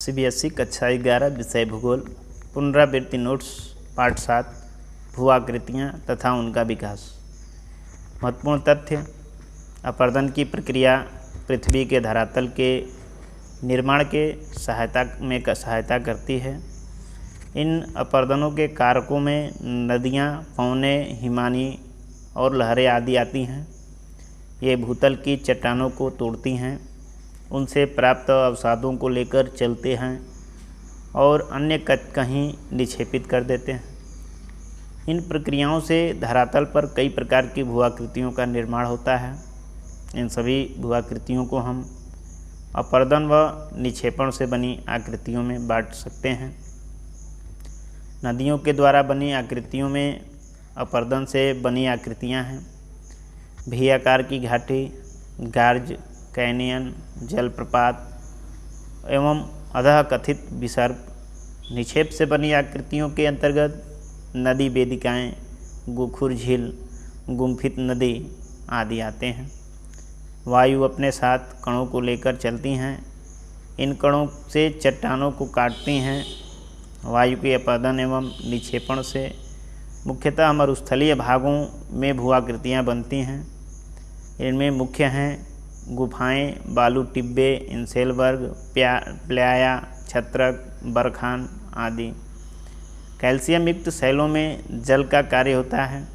CBSE कक्षा 11 विषय भूगोल पुनरावृत्ति नोट्स पाठ 7 भू-आकृतियाँ तथा उनका विकास। महत्वपूर्ण तथ्य: अपरदन की प्रक्रिया पृथ्वी के धरातल के निर्माण के सहायता करती है। इन अपरदनों के कारकों में नदियाँ, पौने, हिमानी और लहरें आदि आती हैं। ये भूतल की चट्टानों को तोड़ती हैं, उनसे प्राप्त अवसादों को लेकर चलते हैं और अन्य कहीं निक्षेपित कर देते हैं। इन प्रक्रियाओं से धरातल पर कई प्रकार की भू-आकृतियों का निर्माण होता है। इन सभी भू-आकृतियों को हम अपरदन व निक्षेपण से बनी आकृतियों में बांट सकते हैं। नदियों के द्वारा बनी आकृतियों में अपरदन से बनी आकृतियां हैं: भी आकार की घाटी, गार्ज, कैनियन, जलप्रपात एवं अधः कथित विसर्प। निक्षेप से बनी आकृतियों के अंतर्गत नदी वेदिकाएँ, गोखुर झील, गुम्फित नदी आदि आते हैं। वायु अपने साथ कणों को लेकर चलती हैं, इन कणों से चट्टानों को काटती हैं। वायु के अपरदन एवं निक्षेपण से मुख्यतः मरुस्थलीय भागों में भू-आकृतियाँ बनती हैं। इनमें मुख्य हैं गुफाएं, बालू टिब्बे, इंसेलबर्ग, प्लाया, छत्रक, बरखान आदि। कैल्शियम युक्त शैलों में जल का कार्य होता है।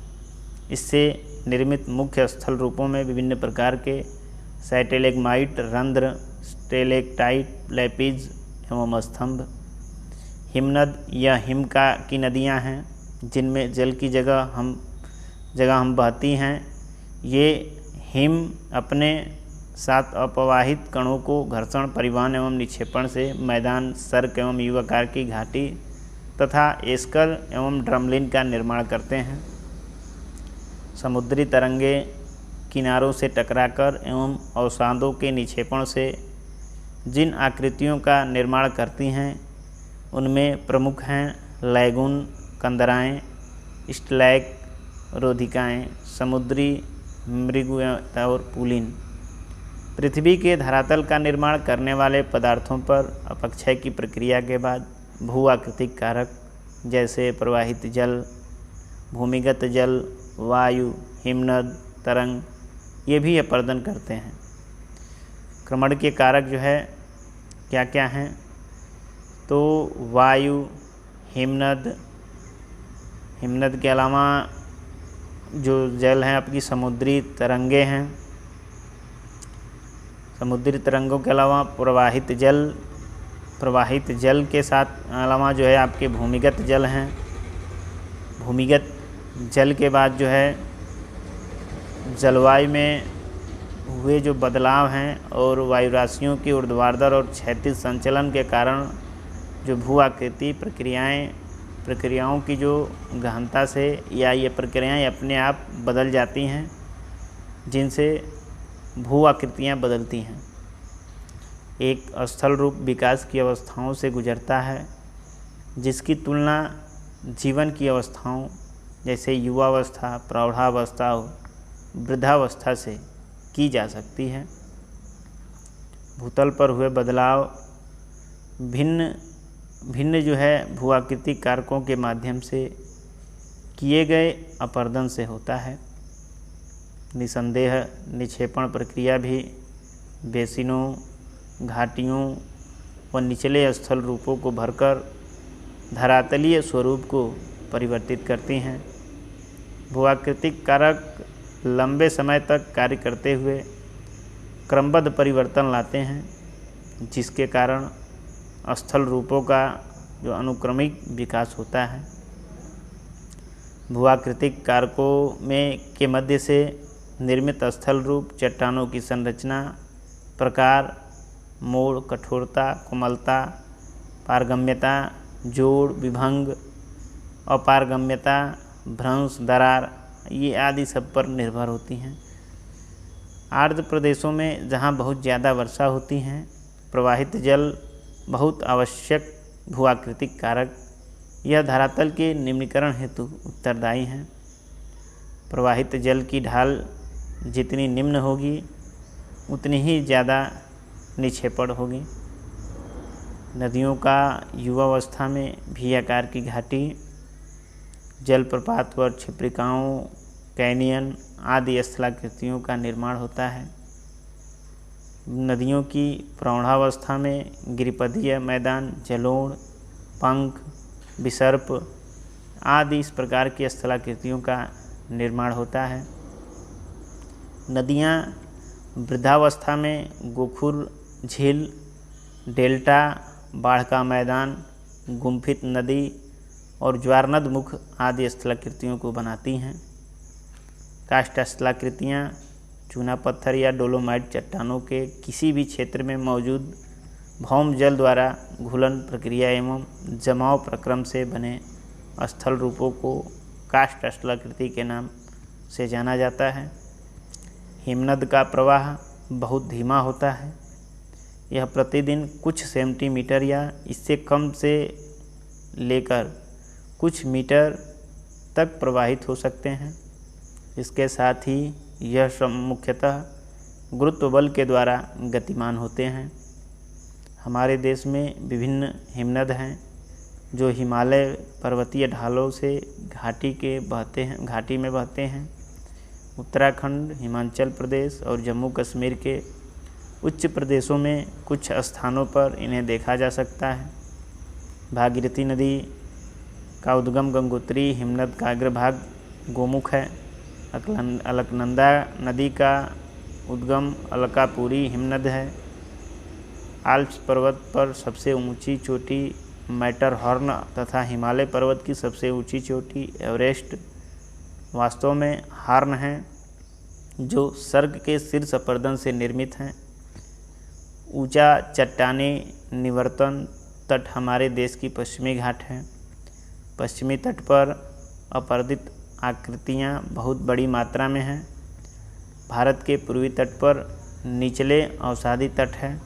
इससे निर्मित मुख्य स्थल रूपों में विभिन्न प्रकार के सैटेलेग्माइट, रंध्र, स्टेलेक्टाइट, लैपिज एवं स्तंभ। हिमनद या हिम की नदियां हैं, जिनमें जल की जगह हम बहती हैं। ये हिम अपने साथ अपवाहित कणों को घर्षण, परिवहन एवं निक्षेपण से मैदान, सर्क एवं यू आकार की घाटी तथा एस्कर एवं ड्रमलिन का निर्माण करते हैं। समुद्री तरंगे किनारों से टकराकर एवं अवसादों के निक्षेपण से जिन आकृतियों का निर्माण करती हैं, उनमें प्रमुख हैं लैगून, कंदराएँ, स्टैलेक, रोधिकाएँ, समुद्री मृग और पुलिन। पृथ्वी के धरातल का निर्माण करने वाले पदार्थों पर अपक्षय की प्रक्रिया के बाद भू-आकृतिक कारक जैसे प्रवाहित जल, भूमिगत जल, वायु, हिमनद, तरंग ये भी अपरदन करते हैं। क्रमण के कारक क्या क्या हैं? तो वायु, हिमनद के अलावा जो जल हैं आपकी समुद्री तरंगे हैं। समुद्री तरंगों के अलावा प्रवाहित जल के साथ अलावा आपके भूमिगत जल हैं। भूमिगत जल के बाद जलवायु में हुए जो बदलाव हैं और वायु राशियों की ऊर्ध्वाधर और क्षैतिज संचलन के कारण जो भू आकृति प्रक्रियाओं की जो गहनता से या ये प्रक्रियाएं अपने आप बदल जाती हैं, जिनसे भू आकृतियाँ बदलती हैं। एक स्थल रूप विकास की अवस्थाओं से गुजरता है, जिसकी तुलना जीवन की अवस्थाओं जैसे युवावस्था, प्रौढ़ावस्था, वृद्धावस्था से की जा सकती है। भूतल पर हुए बदलाव भिन्न भू-आकृतिक कारकों के माध्यम से किए गए अपरदन से होता है। निसंदेह निक्षेपण प्रक्रिया भी बेसिनों, घाटियों व निचले स्थल रूपों को भरकर धरातलीय स्वरूप को परिवर्तित करती हैं। भू-आकृतिक कारक लंबे समय तक कार्य करते हुए क्रमबद्ध परिवर्तन लाते हैं, जिसके कारण स्थल रूपों का जो अनुक्रमिक विकास होता है। भू-आकृतिक कारकों के मध्य से निर्मित स्थल रूप चट्टानों की संरचना, प्रकार, मोड़, कठोरता, कोमलता, पारगम्यता, जोड़, विभंग, अपारगम्यता, भ्रंश, दरार ये आदि सब पर निर्भर होती हैं। आर्द्र प्रदेशों में जहाँ बहुत ज़्यादा वर्षा होती है, प्रवाहित जल बहुत आवश्यक भू-आकृतिक कारक यह धरातल के निम्नीकरण हेतु उत्तरदायी हैं। प्रवाहित जल की ढाल जितनी निम्न होगी, उतनी ही ज़्यादा निक्षेपण होगी। नदियों का युवावस्था में भी आकार की घाटी, जलप्रपात व क्षिप्रिकाओं, कैनियन आदि स्थलाकृतियों का निर्माण होता है। नदियों की प्रौढ़ावस्था में गिरिपदीय मैदान, जलोढ़, पंख, विसर्प आदि इस प्रकार की स्थलाकृतियों का निर्माण होता है। नदियाँ वृद्धावस्था में गोखुर झील, डेल्टा, बाढ़ का मैदान, गुम्फित नदी और ज्वारनद मुख आदि स्थलाकृतियों को बनाती हैं। काष्ठ स्थलाकृतियाँ चूना पत्थर या डोलोमाइट चट्टानों के किसी भी क्षेत्र में मौजूद भौम जल द्वारा घुलन प्रक्रिया एवं जमाव प्रक्रम से बने स्थल रूपों को काष्ठ स्थलाकृति के नाम से जाना जाता है। हिमनद का प्रवाह बहुत धीमा होता है। यह प्रतिदिन कुछ सेंटीमीटर या इससे कम से लेकर कुछ मीटर तक प्रवाहित हो सकते हैं। इसके साथ ही यह सब मुख्यतः गुरुत्व बल के द्वारा गतिमान होते हैं। हमारे देश में विभिन्न हिमनद हैं जो हिमालय पर्वतीय ढालों से घाटी में बहते हैं। उत्तराखंड, हिमाचल प्रदेश और जम्मू कश्मीर के उच्च प्रदेशों में कुछ स्थानों पर इन्हें देखा जा सकता है। भागीरथी नदी का उद्गम गंगोत्री हिमनद का अग्रभाग गोमुख है। अलकनंदा नदी का उद्गम अलकापुरी हिमनद है। आल्प्स पर्वत पर सबसे ऊंची चोटी मैटरहॉर्न तथा हिमालय पर्वत की सबसे ऊंची चोटी एवरेस्ट वास्तव में हार्न है, जो सर्ग के शीर्ष अपर्दन से निर्मित हैं। ऊंचा चट्टानी निवर्तन तट हमारे देश की पश्चिमी घाट है। पश्चिमी तट पर अपर्दित आकृतियाँ बहुत बड़ी मात्रा में हैं। भारत के पूर्वी तट पर निचले अवसादी तट है।